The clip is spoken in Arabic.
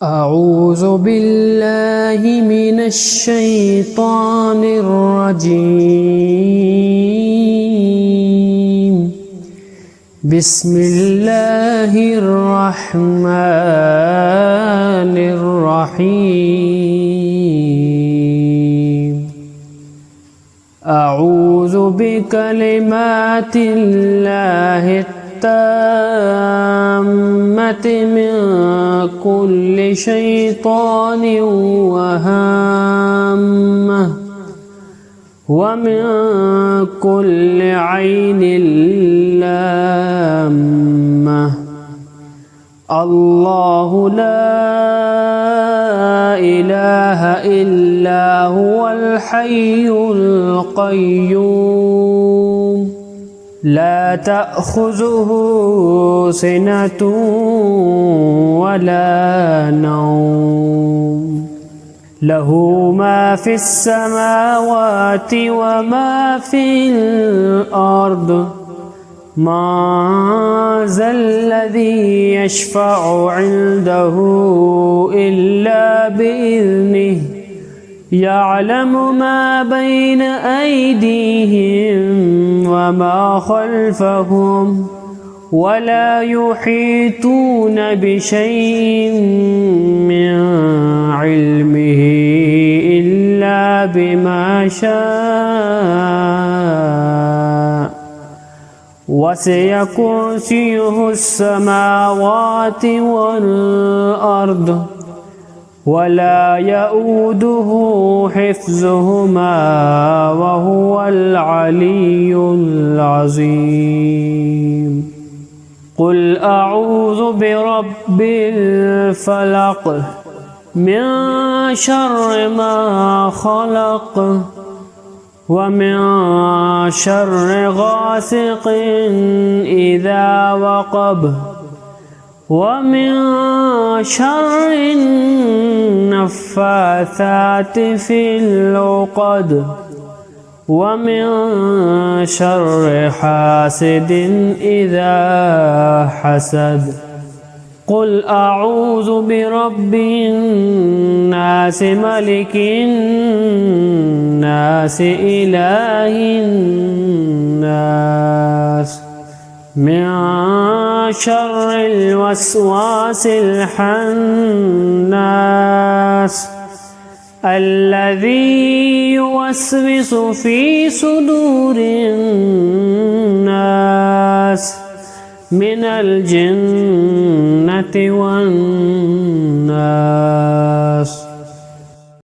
أعوذ بالله من الشيطان الرجيم. بسم الله الرحمن الرحيم. أعوذ بكلمات الله التامة من كل شيطان وهامة ومن كل عين لامة. الله لا إله إلا هو الحي القيوم لا تأخذه سنة ولا نوم، له ما في السماوات وما في الأرض. ما ذا الذي يشفع عنده إلا بإذنه، يعلم ما بين أيديهم وما خلفهم، ولا يحيطون بشيء من علمه إلا بما شاء. وسع كرسيه السماوات والأرض ولا يؤوده حفظهما وهو العلي العظيم. قل أعوذ برب الفلق من شر ما خلق ومن شر غاسق إذا وقب ومن شر النفاثات في العقد ومن شر حاسد إذا حسد. قل أعوذ برب الناس ملك الناس إله الناس من شر الوسواس الخناس الذي يوسوس في صدور الناس من الجنة والناس.